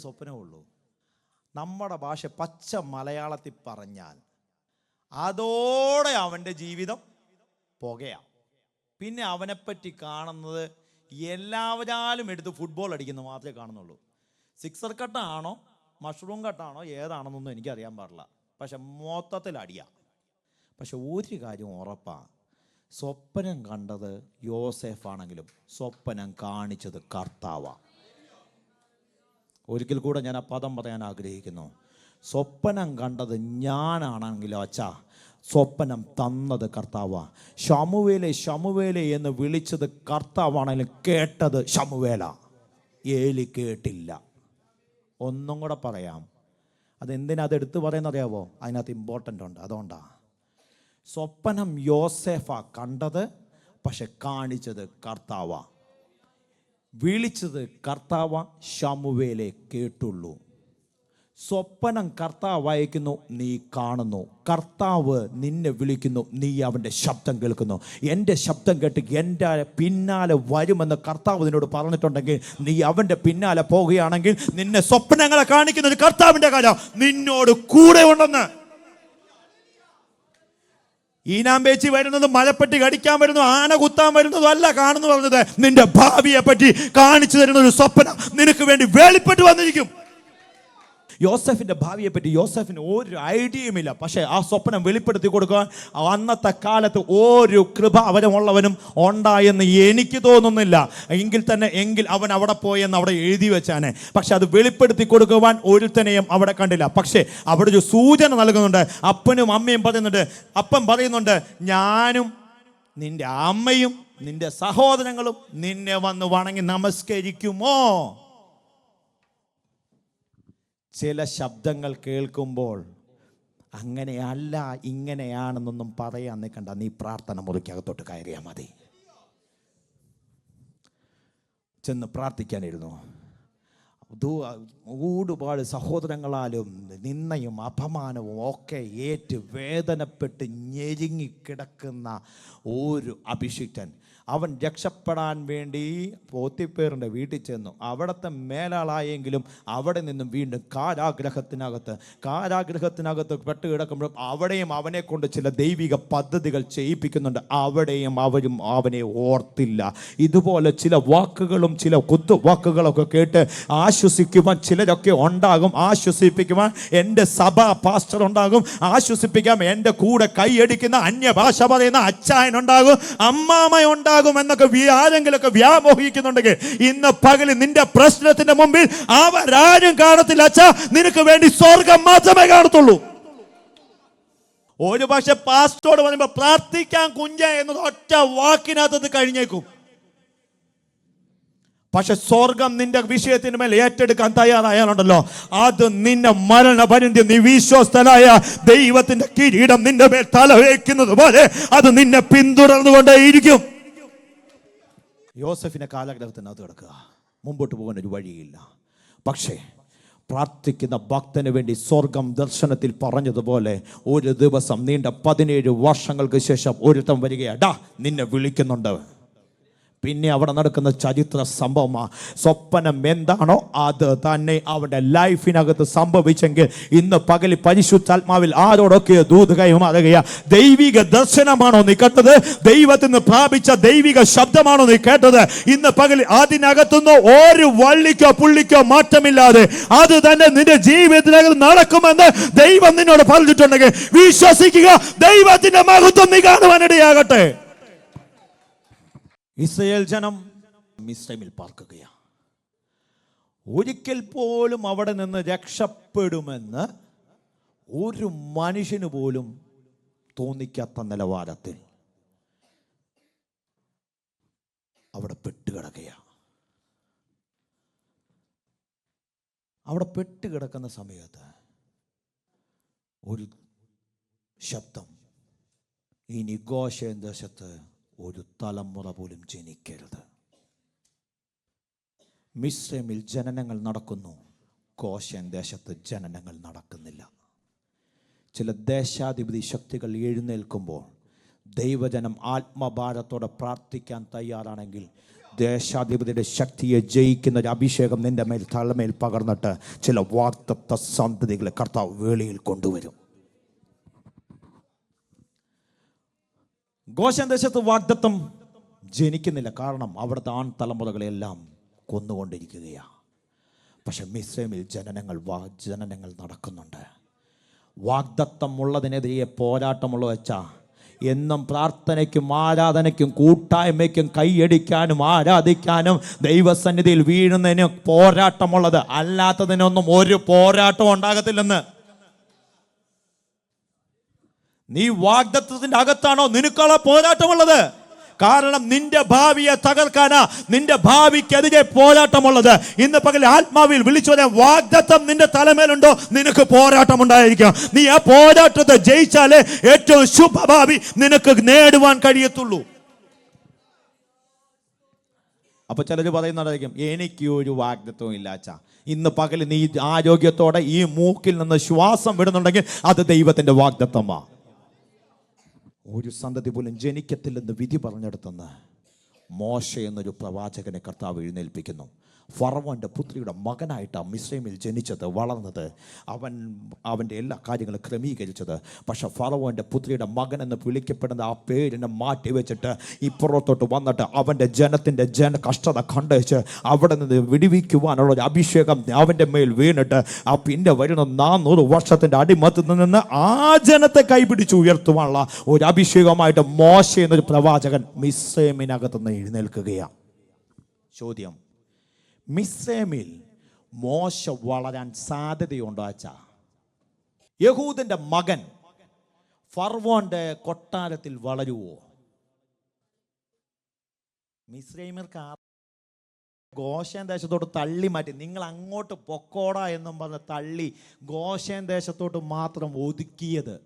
സ്വപ്നമേ ഉള്ളൂ. നമ്മുടെ ഭാഷ പച്ച മലയാളത്തിൽ പറഞ്ഞാൽ അതോടെ അവൻ്റെ ജീവിതം പുകയാണ്. പിന്നെ അവനെപ്പറ്റി കാണുന്നത് എല്ലാവരും എടുത്ത് ഫുട്ബോൾ അടിക്കുന്നത് മാത്രമേ കാണുന്നുള്ളൂ. സിക്സർ കട്ടാണോ മഷ്റൂം കട്ടാണോ ഏതാണെന്നൊന്നും എനിക്കറിയാൻ പാടില്ല. പക്ഷെ മൊത്തത്തിൽ അടിയാ. പക്ഷെ ഒരു കാര്യം ഉറപ്പാണ്, സ്വപ്നം കണ്ടത് യോസേഫാണെങ്കിലും സ്വപ്നം കാണിച്ചത് കർത്താവാണ്. ഒരിക്കൽ കൂടെ ഞാൻ ആ പദം പറയാൻ ആഗ്രഹിക്കുന്നു. സ്വപ്നം കണ്ടത് ഞാനാണെങ്കിലോ അച്ഛാ, സ്വപ്നം തന്നത് കർത്താവാ. ശമുവേലെ എന്ന് വിളിച്ചത് കർത്താവാണെങ്കിലും കേട്ടത് ശമുവേല. ഏലി കേട്ടില്ല. ഒന്നും കൂടെ പറയാം. അതെന്തിനാ അതെടുത്ത് പറയുന്നറിയാവോ? അതിനകത്ത് ഇമ്പോർട്ടൻ്റ് ഉണ്ട്. അതുകൊണ്ടാണ് സ്വപ്നം യോസേഫാ കണ്ടത്, പക്ഷെ കാണിച്ചത് കർത്താവാ. വിളിച്ചത് കർത്താവ, ശമുവേലെ കേട്ടുള്ളൂ. സ്വപ്നം കർത്താവ് അയക്കുന്നു, നീ കാണുന്നു. കർത്താവ് നിന്നെ വിളിക്കുന്നു, നീ അവൻ്റെ ശബ്ദം കേൾക്കുന്നു. എൻ്റെ ശബ്ദം കേട്ട് എൻ്റെ പിന്നാലെ വരുമെന്ന് കർത്താവ് നിന്നോട് പറഞ്ഞിട്ടുണ്ടെങ്കിൽ നീ അവൻ്റെ പിന്നാലെ പോവുകയാണെങ്കിൽ നിന്നെ സ്വപ്നങ്ങളെ കാണിക്കുന്നത് കർത്താവിൻ്റെ കാര്യം നിന്നോട് കൂടെ ഉണ്ടെന്ന്. ഈനാമ്പേച്ചി വരുന്നത്, മഴപ്പെട്ടി കടിക്കാൻ വരുന്നു, ആന കുത്താൻ വരുന്നതും അല്ല കാണുന്നു പറഞ്ഞത്. നിന്റെ ഭാവിയെ പറ്റി കാണിച്ചു തരുന്ന ഒരു സ്വപ്നം നിനക്ക് വേണ്ടി വെളിപ്പെട്ട് വന്നിരിക്കും. യോസഫിന്റെ ഭാവിയെ പറ്റി യോസഫിന് ഒരു ഐഡിയയുമില്ല. പക്ഷേ ആ സ്വപ്നം വെളിപ്പെടുത്തി കൊടുക്കാൻ അന്നത്തെ കാലത്ത് ഒരു കൃപ അവനുള്ളവനും ഉണ്ടായെന്ന് എനിക്ക് തോന്നുന്നില്ല. എങ്കിൽ അവൻ അവിടെ പോയെന്ന് അവിടെ എഴുതി വെച്ചാനെ. പക്ഷെ അത് വെളിപ്പെടുത്തി കൊടുക്കുവാൻ ഒരുത്തനെയും അവിടെ കണ്ടില്ല. പക്ഷേ അവിടെ ഒരു സൂചന നൽകുന്നുണ്ട്. അപ്പനും അമ്മയും പറയുന്നുണ്ട്. അപ്പൻ പറയുന്നുണ്ട്, ഞാനും നിന്റെ അമ്മയും നിന്റെ സഹോദരങ്ങളും നിന്നെ വന്ന് വണങ്ങി നമസ്കരിക്കുമോ? ചില ശബ്ദങ്ങൾ കേൾക്കുമ്പോൾ അങ്ങനെയല്ല ഇങ്ങനെയാണെന്നൊന്നും പറയാൻ നിൽക്കണ്ട. നീ പ്രാർത്ഥന മുറിക്കകത്തോട്ട് കയറിയാൽ മതി. ചെന്ന് പ്രാർത്ഥിക്കാനിരുന്നു. ഒരുപാട് സഹോദരങ്ങളാലും നിന്ദയും അപമാനവും ഒക്കെ ഏറ്റ് വേദനപ്പെട്ട് ഞെരുങ്ങിക്കിടക്കുന്ന ഒരു അഭിഷിക്തൻ, അവൻ രക്ഷപ്പെടാൻ വേണ്ടി പോത്തിപ്പേറിൻ്റെ വീട്ടിൽ ചെന്നു. അവിടുത്തെ മേലാളായെങ്കിലും അവിടെ നിന്നും വീണ്ടും കാരാഗ്രഹത്തിനകത്ത് പെട്ട് കിടക്കുമ്പോഴും അവിടെയും അവനെ കൊണ്ട് ചില ദൈവിക പദ്ധതികൾ ചെയ്യിപ്പിക്കുന്നുണ്ട്. അവിടെയും അവനെ ഓർത്തില്ല. ഇതുപോലെ ചില വാക്കുകളും ചില കുത്തുവാക്കുകളൊക്കെ കേട്ട് ആശ്വസിക്കുവാൻ ചിലരൊക്കെ ഉണ്ടാകും. ആശ്വസിപ്പിക്കുവാൻ എൻ്റെ സഭ പാസ്റ്റർ ഉണ്ടാകും. ആശ്വസിപ്പിക്കാൻ എൻ്റെ കൂടെ കൈയടിക്കുന്ന അന്യഭാഷ പറയുന്ന അച്ചായനുണ്ടാകും, അമ്മാമയുണ്ടാകും എന്നൊക്കെ ആരെങ്കിലൊക്കെ വ്യാമോഹിക്കുന്നുണ്ടെങ്കിൽ ഇന്ന് പകല് നിന്റെ പ്രശ്നത്തിന്റെ മുമ്പിൽ അവരാരും കാണത്തില്ല. അച്ഛാ, നിനക്ക് വേണ്ടി സ്വർഗം മാത്രമേ കാണത്തുള്ളൂ. ഒരു പക്ഷെ പാസ്റ്റോട് പറയുമ്പോൾ പ്രാർത്ഥിക്കാൻ കുഞ്ഞ എന്നത് ഒറ്റ വാക്കിനകത്ത് കഴിഞ്ഞേക്കും. പക്ഷെ സ്വർഗം നിന്റെ വിഷയത്തിന് മേൽ ഏറ്റെടുക്കാൻ തയ്യാറായാലുണ്ടല്ലോ, അത് നിന്നെ മരണപര്യന്തം നീ വിശ്വസ്തനായ ദൈവത്തിന്റെ കിരീടം നിന്റെ മേൽ തലവെക്കുന്നത് പോലെ അത് നിന്നെ പിന്തുടർന്നുകൊണ്ടേയിരിക്കും. യോസഫിനെ കാലഗ്രഹത്തിനകത്ത് കിടക്കുക, മുമ്പോട്ട് പോകാൻ ഒരു വഴിയില്ല. പക്ഷേ പ്രാർത്ഥിക്കുന്ന ഭക്തന് വേണ്ടി സ്വർഗം ദർശനത്തിൽ പറഞ്ഞതുപോലെ ഒരു ദിവസം നീണ്ട 17 വർഷങ്ങൾക്ക് ശേഷം ഒരുത്തം വരികയാ, നിന്നെ വിളിക്കുന്നുണ്ട്. പിന്നെ അവിടെ നടക്കുന്ന ചരിത്ര സംഭവമാണ്. സ്വപ്നം എന്താണോ അത് തന്നെ അവൻ്റെ ലൈഫിനകത്ത് സംഭവിച്ചെങ്കിൽ ഇന്ന് പകൽ പരിശുദ്ധാത്മാവിൽ ആരോടൊക്കെ ദൂത് കൈമാറുകയാ. ദൈവിക ദർശനമാണോ നീ കേട്ടത്? ദൈവത്തിൽ നിന്ന് പ്രാപിച്ച ദൈവിക ശബ്ദമാണോ നീ കേട്ടത്? ഇന്ന് പകൽ അതിനകത്തുനിന്ന് ഒരു വള്ളിക്കോ പുള്ളിക്കോ മാറ്റമില്ലാതെ അത് തന്നെ നിന്റെ ജീവിതത്തിനകത്ത് നടക്കുമെന്ന് ദൈവം നിന്നോട് പറഞ്ഞിട്ടുണ്ടെങ്കിൽ വിശ്വസിക്കുക. ദൈവത്തിന്റെ മഹത്വം നീ കാണുവാനിടയാകട്ടെ. ഇസ്രായേൽ ജനം മിസ്രൈമിൽ പാർക്കുകയാണ്. ഒരിക്കൽ പോലും അവിടെ നിന്ന് രക്ഷപ്പെടുമെന്ന് ഒരു മനുഷ്യന് പോലും തോന്നിക്കാത്ത നിലവാരത്തിൽ അവിടെ പെട്ടുകിടക്കുകയാണ്. അവിടെ പെട്ടുകിടക്കുന്ന സമയത്ത് ഒരു ശബ്ദം, ഇനി ഗോശേൻ ദേശത്ത് ഒരു തലമുറ പോലും ജനിക്കരുത്. മിസ്രൈമിൽ ജനനങ്ങൾ നടക്കുന്നു, ഗോശേൻ ദേശത്ത് ജനനങ്ങൾ നടക്കുന്നില്ല. ചില ദേശാധിപതി ശക്തികൾ എഴുന്നേൽക്കുമ്പോൾ ദൈവജനം ആത്മഭാരത്തോടെ പ്രാർത്ഥിക്കാൻ തയ്യാറാണെങ്കിൽ ദേശാധിപതിയുടെ ശക്തിയെ ജയിക്കുന്ന ഒരു അഭിഷേകം നിന്റെ മേൽ തലമേൽ പകർന്നിട്ട് ചില വാഗ്ദത്ത സന്തതികളെ കർത്താവ് വേളിയിൽ കൊണ്ടുവരും. ഗോശേൻ ദേശത്ത് വാഗ്ദത്തം ജനിക്കുന്നില്ല, കാരണം അവിടുത്തെ ആൺ തലമുറകളെല്ലാം കൊന്നുകൊണ്ടിരിക്കുകയാണ്. പക്ഷെ മിസ്രൈമിൽ ജനനങ്ങൾ നടക്കുന്നുണ്ട്. വാഗ്ദത്തം ഉള്ളതിനെതിരെ പോരാട്ടമുള്ള വെച്ചാൽ എന്നും പ്രാർത്ഥനയ്ക്കും ആരാധനയ്ക്കും കൂട്ടായ്മയ്ക്കും കൈയടിക്കാനും ആരാധിക്കാനും ദൈവസന്നിധിയിൽ വീഴുന്നതിന് പോരാട്ടമുള്ളത്, അല്ലാത്തതിനൊന്നും ഒരു പോരാട്ടം ഉണ്ടാകത്തില്ലെന്ന്. നീ വാഗ്ദത്തത്തിന്റെ അകത്താണോ നിനക്കുള്ള പോരാട്ടമുള്ളത്? കാരണം നിന്റെ ഭാവിയെ തകർക്കാനാ, നിന്റെ ഭാവിക്കെതിരെ പോരാട്ടമുള്ളത്. ഇന്ന് പകൽ ആത്മാവിൽ വിളിച്ചു പറയാൻ, വാഗ്ദത്തം നിന്റെ തലമേലുണ്ടോ, നിനക്ക് പോരാട്ടം ഉണ്ടായിരിക്കാം. നീ ആ പോരാട്ടത്തെ ജയിച്ചാലേ ഏറ്റവും ശുഭഭാവി നിനക്ക് നേടുവാൻ കഴിയത്തുള്ളൂ. അപ്പൊ ചിലർ പറയുന്നതായിരിക്കും, എനിക്ക് ഒരു വാഗ്ദത്വം ഇല്ലാച്ചാ. ഇന്ന് പകൽ നീ ആരോഗ്യത്തോടെ ഈ മൂക്കിൽ നിന്ന് ശ്വാസം വിടുന്നുണ്ടെങ്കിൽ അത് ദൈവത്തിന്റെ വാഗ്ദത്തമാ. ഒരു സന്തതി പോലും ജനിക്കത്തില്ലെന്ന് വിധി പറഞ്ഞെടുത്തെന്ന് മോശ എന്നൊരു പ്രവാചകനെ കർത്താവ് എഴുന്നേൽപ്പിക്കുന്നു. ഫറവോന്റെ പുത്രിയുടെ മകനായിട്ടാണ് മിസ്രൈമിൽ ജനിച്ചത്, വളർന്നത്, അവൻ്റെ എല്ലാ കാര്യങ്ങളും ക്രമീകരിച്ചത്. പക്ഷെ ഫറവോന്റെ പുത്രിയുടെ മകൻ എന്ന് വിളിക്കപ്പെടുന്ന ആ പേരിനെ മാറ്റി വെച്ചിട്ട് ഇപ്പുറത്തോട്ട് വന്നിട്ട് അവൻ്റെ ജനത്തിൻ്റെ കഷ്ടത കണ്ടുവെച്ച് അവിടെ നിന്ന് വിടുവിക്കുവാനുള്ള ഒരു അഭിഷേകം അവൻ്റെ മേൽ വീണിട്ട് ആ പിന്നെ വരുന്ന 400 വർഷത്തിൻ്റെ അടിമത്തിൽ നിന്ന് ആ ജനത്തെ കൈപിടിച്ച് ഉയർത്തുവാനുള്ള ഒരു അഭിഷേകമായിട്ട് മോശ എന്നൊരു പ്രവാചകൻ മിസ്രൈമിനകത്തുനിന്ന് എഴുന്നേൽക്കുകയാണ്. ചോദ്യം, മിസ്രൈമിൽ മോശ വളരാൻ സാധ്യതയുണ്ടോ അച്ഛാ? യഹൂദന്റെ മകൻ ഫറവോന്റെ കൊട്ടാരത്തിൽ വളരുവോ? മിസ്രൈമിർക്ക് ഗോശേൻ ദേശത്തോട്ട് തള്ളി മാറ്റി, നിങ്ങൾ അങ്ങോട്ട് പൊക്കോടാ എന്നും പറഞ്ഞ് തള്ളി ഗോശേൻ ദേശത്തോട്ട് മാത്രം ഒതുക്കിയത്.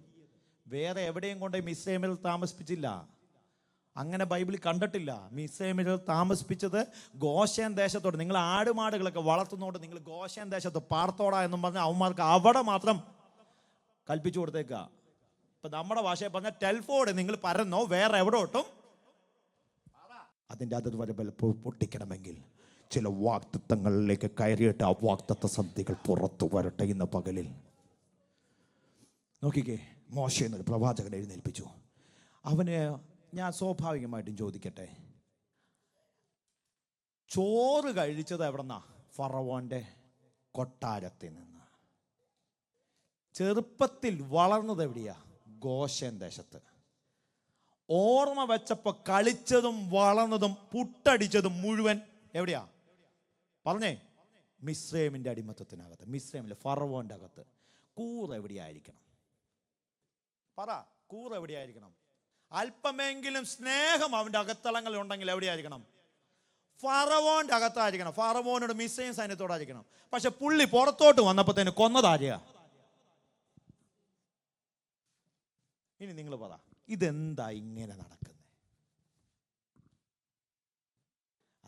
വേറെ എവിടെയും കൊണ്ട് മിസ്രൈമിൽ താമസിപ്പിച്ചില്ല. അങ്ങനെ ബൈബിളിൽ കണ്ടിട്ടില്ല. മിസ്രൈമിൽ താമസിപ്പിച്ചത് ഗോശേൻ ദേശത്തോട്. നിങ്ങൾ ആടുമാടുകളൊക്കെ വളർത്തുന്നോണ്ട് നിങ്ങൾ ഗോശേൻ ദേശത്ത് പാർത്തോടാ എന്നും പറഞ്ഞ് അവന്മാർക്ക് അവിടെ മാത്രം കൽപ്പിച്ചു കൊടുത്തേക്കുക. ഇപ്പൊ നമ്മുടെ ഭാഷയെ പറഞ്ഞ ടെൽഫോഡ് നിങ്ങൾ പരന്നോ, വേറെ എവിടോട്ടും അതിൻ്റെ അതിർ വരെ പൊട്ടിക്കണമെങ്കിൽ ചില വാഗ്ദത്തങ്ങളിലേക്ക് കയറിയിട്ട് ആ വാഗ്ദത്ത സന്ധികൾ പുറത്തു വരട്ടെ. ഇന്ന് പകലിൽ നോക്കിക്കേ, മോശ എന്നൊരു പ്രവാചകൻ എഴുന്നേൽപ്പിച്ചു. അവന് ഞാൻ സ്വാഭാവികമായിട്ടും ചോദിക്കട്ടെ, ചോറ് കഴിച്ചത് എവിടെന്നാ? ഫറവോന്റെ കൊട്ടാരത്തിൽ നിന്ന്. ചെറുപ്പത്തിൽ വളർന്നത് എവിടെയാ? ഗോശേൻ ദേശത്ത്. ഓർമ്മ വെച്ചപ്പോ കളിച്ചതും വളർന്നതും പുട്ടടിച്ചതും മുഴുവൻ എവിടെയാ? പറഞ്ഞേ, മിസ്രൈമിന്റെ അടിമത്തത്തിനകത്ത്, മിസ്രൈമിലെ ഫറവോന്റെ അകത്ത്. കൂർ എവിടെയായിരിക്കണം? പറ, കൂർ എവിടെയായിരിക്കണം? അല്പമെങ്കിലും സ്നേഹം അവന്റെ അകത്തളങ്ങളിൽ ഉണ്ടെങ്കിൽ എവിടെയായിരിക്കണം? ഫറവോന്റെ അകത്തായിരിക്കണം. ഫറവോനോട് മിസ്രൈം സൈന്യത്തോടായിരിക്കണം. പക്ഷെ പുള്ളി പുറത്തോട്ട് വന്നപ്പോഴത്തേന് കൊന്നതാരെയാ? ഇനി നിങ്ങൾ പറ, ഇതെന്താ ഇങ്ങനെ നടക്കുന്നത്?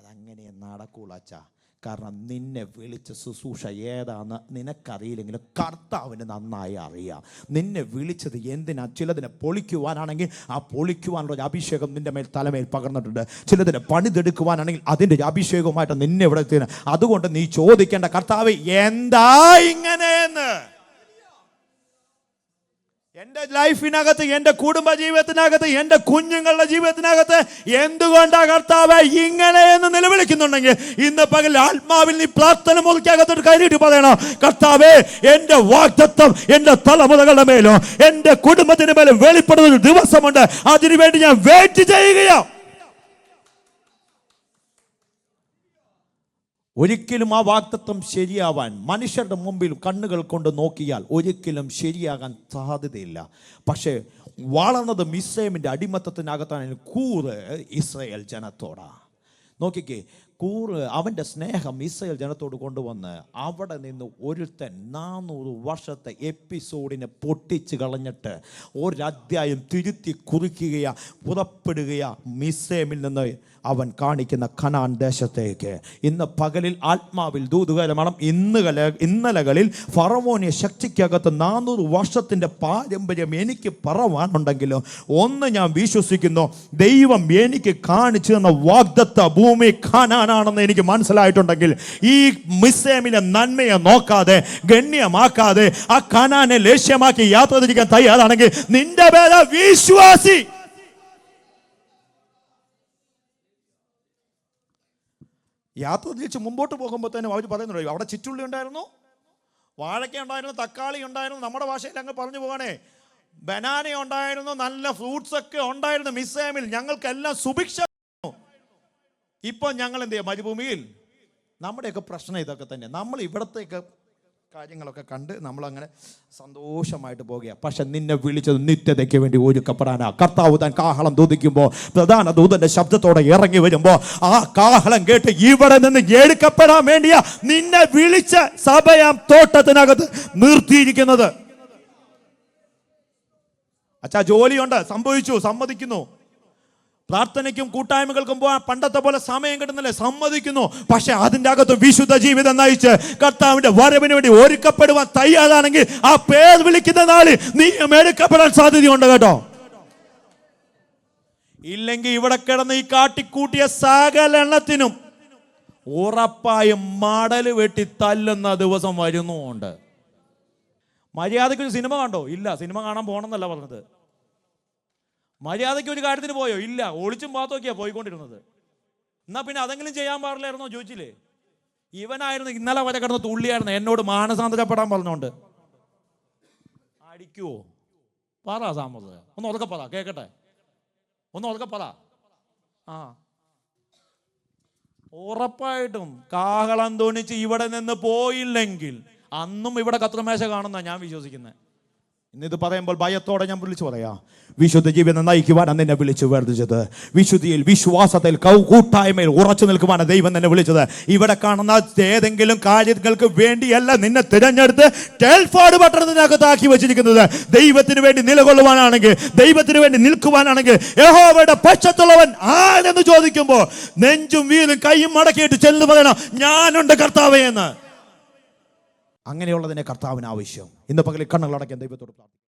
അതങ്ങനെ നടക്കൂല അച്ഛാ. കാരണം നിന്നെ വിളിച്ച ശുശ്രൂഷ ഏതാന്ന് നിനക്കറിയില്ലെങ്കിലും കർത്താവിന് നന്നായി അറിയാം. നിന്നെ വിളിച്ചത് എന്തിനാ? ചിലതിനെ പൊളിക്കുവാനാണെങ്കിൽ ആ പൊളിക്കുവാനുള്ള ഒരു അഭിഷേകം നിന്റെ മേൽ തലമേൽ പകർന്നിട്ടുണ്ട്. ചിലതിനെ പണിതെടുക്കുവാനാണെങ്കിൽ അതിൻ്റെ ഒരു അഭിഷേകവുമായിട്ട് നിന്നെ ഇവിടെ എത്തിയത്. അതുകൊണ്ട് നീ ചോദിക്കേണ്ട, കർത്താവ് എന്താ ഇങ്ങനെയെന്ന്? എൻ്റെ ലൈഫിനകത്ത്, എൻ്റെ കുടുംബ ജീവിതത്തിനകത്ത്, എൻ്റെ കുഞ്ഞുങ്ങളുടെ ജീവിതത്തിനകത്ത് എന്തുകൊണ്ടാ കർത്താവ് ഇങ്ങനെയെന്ന് നിലവിളിക്കുന്നുണ്ടെങ്കിൽ ഇന്ന് പകൽ ആത്മാവിൽ നീ പ്രാർത്ഥന മുറിക്കകത്തോട്ട് കയറിയിട്ട് പറയണം, കർത്താവേ, എൻ്റെ വാഗ്ദത്തം എൻ്റെ തലമുറകളുടെ മേലോ എൻ്റെ കുടുംബത്തിന് മേലും വെളിപ്പെടുന്ന ഒരു ദിവസമുണ്ട്. അതിനുവേണ്ടി ഞാൻ വെയിറ്റ് ചെയ്യുകയാണ്. ഒരിക്കലും ആ വാഗ്ദത്തം ശരിയാവാൻ മനുഷ്യരുടെ മുമ്പിൽ കണ്ണുകൾ കൊണ്ട് നോക്കിയാൽ ഒരിക്കലും ശരിയാകാൻ സാധ്യതയില്ല. പക്ഷേ വളർന്നത് മിസ്രൈമിൻ്റെ അടിമത്തത്തിനകത്താണ്. കൂറ് ഇസ്രായേൽ ജനത്തോടാ. നോക്കിക്കേ, അവൻ്റെ സ്നേഹം ഇസ്രായേൽ ജനത്തോട് കൊണ്ടുവന്ന് അവിടെ നിന്ന് ഒരുത്തൻ 400 വർഷത്തെ എപ്പിസോഡിനെ പൊട്ടിച്ച് കളഞ്ഞിട്ട് ഒരധ്യായം തിരുത്തി കുറിക്കുകയാ, പുറപ്പെടുകയാ മിസ്രയീമിൽ നിന്ന് അവൻ കാണിക്കുന്ന കനാൻ ദേശത്തേക്ക്. ഇന്ന് പകലിൽ ആത്മാവിൽ ദൂതുകരമാണ്. ഇന്നലകളിൽ ഫറവോനിയ ശക്തിക്കകത്ത് 400 വർഷത്തിൻ്റെ പാരമ്പര്യം എനിക്ക് പറവാനുണ്ടെങ്കിലും ഒന്ന് ഞാൻ വിശ്വസിക്കുന്നു, ദൈവം എനിക്ക് കാണിച്ചു തന്ന വാഗ്ദത്ത ഭൂമി കാനാനാണെന്ന് എനിക്ക് മനസ്സിലായിട്ടുണ്ടെങ്കിൽ ഈ മിസ്രയീമിലെ നന്മയെ നോക്കാതെ ഗണ്യമാക്കാതെ ആ കാനാനെ ലക്ഷ്യമാക്കി യാത്ര തിരിക്കാൻ തയ്യാറാണെങ്കിൽ നിന്റെ പേര് വിശ്വാസി. യാത്ര തിരിച്ച് മുമ്പോട്ട് പോകുമ്പോൾ തന്നെ അവർ പറയുന്നുണ്ട്, അവിടെ ചിറ്റുള്ളി ഉണ്ടായിരുന്നു, വാഴയ്ക്ക ഉണ്ടായിരുന്നു, തക്കാളി ഉണ്ടായിരുന്നു, നമ്മുടെ ഭാഷയിൽ അങ്ങ് പറഞ്ഞു പോകണേ, ബനാന ഉണ്ടായിരുന്നു, നല്ല ഫ്രൂട്ട്സ് ഒക്കെ ഉണ്ടായിരുന്നു മിസ്രയീമിൽ, ഞങ്ങൾക്കെല്ലാം സുഭിക്ഷ. ഇപ്പം ഞങ്ങൾ എന്ത് ചെയ്യാം? മരുഭൂമിയിൽ. നമ്മുടെയൊക്കെ പ്രശ്നം ഇതൊക്കെ തന്നെ. നമ്മൾ ഇവിടത്തേക്ക് കാര്യങ്ങളൊക്കെ കണ്ട് നമ്മളങ്ങനെ സന്തോഷമായിട്ട് പോകുക. പക്ഷെ നിന്നെ വിളിച്ചത് നിത്യതയ്ക്ക് വേണ്ടി ഒരുക്കപ്പെടാനാ. കർത്താവ് താൻ കാഹളം ദൂതിക്കുമ്പോൾ പ്രധാന ദൂതന്റെ ശബ്ദത്തോടെ ഇറങ്ങി വരുമ്പോൾ ആ കാഹളം കേട്ട് ഇവിടെ നിന്ന് എടുക്കപ്പെടാൻ വേണ്ടിയാ നിന്നെ വിളിച്ച സഭയാം തോട്ടത്തിനകത്ത് നിർത്തിയിരിക്കുന്നത്. അച്ഛാ ജോലിയുണ്ട്, സംഭവിച്ചു, സമ്മതിക്കുന്നു. പ്രാർത്ഥനയ്ക്കും കൂട്ടായ്മകൾക്കും പോകാൻ പണ്ടത്തെ പോലെ സമയം കിട്ടുന്നില്ല, സമ്മതിക്കുന്നു. പക്ഷെ അതിൻ്റെ അകത്ത് വിശുദ്ധ ജീവിതം നയിച്ച് കർത്താവിന്റെ വരവിന് വേണ്ടി ഒരുക്കപ്പെടുവാൻ തയ്യാറാണെങ്കിൽ ആ പേർ വിളിക്കുന്ന നാളിൽ നീ എടുക്കപ്പെടാൻ സാധ്യതയുണ്ട് കേട്ടോ. ഇല്ലെങ്കിൽ ഇവിടെ കിടന്ന് ഈ കാട്ടിക്കൂട്ടിയ സകല എണ്ണത്തിനും ഉറപ്പായും മടല് വെട്ടി തല്ലുന്ന ദിവസം വരുന്നുമുണ്ട്. മര്യാദയ്ക്ക് ഒരു സിനിമ കണ്ടോ? ഇല്ല. സിനിമ കാണാൻ പോകണമെന്നല്ല പറഞ്ഞത്. മര്യാദയ്ക്ക് ഒരു കാര്യത്തിന് പോയോ? ഇല്ല. ഒളിച്ചും പാത്തൊക്കെയാ പോയിക്കൊണ്ടിരുന്നത്. എന്നാ പിന്നെ അതെങ്കിലും ചെയ്യാൻ പാടില്ലായിരുന്നോ ചോദിച്ചില്ലേ? ഇവനായിരുന്നു ഇന്നലെ വരെ കിടന്ന് തുള്ളിയായിരുന്നു എന്നോട് മാനസാന്തരപ്പെടാൻ പറഞ്ഞോണ്ട്. അടിക്കുവോ? പറ സാമത്, ഒന്ന് ഉറക്കെ പറ, കേക്കട്ടെ, ഒന്ന് ഉറക്കെ പറ. ഉറപ്പായിട്ടും കാഹളം ധ്വനിച്ച് ഇവിടെ നിന്ന് പോയില്ലെങ്കിൽ അന്നും ഇവിടെ കത്രമേശ കാണുന്ന ഞാൻ വിശ്വസിക്കുന്നത്. ഇന്നിത് പറയുമ്പോൾ ഭയത്തോടെ ഞാൻ വിളിച്ചു പറയാം, വിശുദ്ധ ജീവിതം നയിക്കുവാനാണ് നിന്നെ വിളിച്ചു വേർതിച്ചത്. വിശുദ്ധിയിൽ, വിശ്വാസത്തിൽ, കൂട്ടായ്മയിൽ ഉറച്ചു നിൽക്കുവാനാണ് ദൈവം നിന്നെ വിളിച്ചത്. ഇവിടെ കാണുന്ന ഏതെങ്കിലും കാര്യങ്ങൾക്ക് വേണ്ടിയല്ല നിന്നെ തിരഞ്ഞെടുത്ത് ടെൽഫോർഡ് പട്ടണത്തിനകത്താക്കി വെച്ചിരിക്കുന്നത്. ദൈവത്തിന് വേണ്ടി നിലകൊള്ളുവാനാണെങ്കിൽ, ദൈവത്തിന് വേണ്ടി നിൽക്കുവാനാണെങ്കിൽ, യഹോവയുടെ പക്ഷത്തുള്ളവൻ ആരെന്ന് ചോദിക്കുമ്പോൾ നെഞ്ചും വീലും കൈയും മടക്കിയിട്ട് ചെന്ന് പറയണം, ഞാനുണ്ട് കർത്താവേ എന്ന്. അങ്ങനെയുള്ളതിനെ കർത്താവിന് ആവശ്യം. ഇന്ന് പകലിൽ കണ്ണുകൾ അടയ്ക്കാൻ ദൈവത്തോട് പ്രാർത്ഥിക്കും.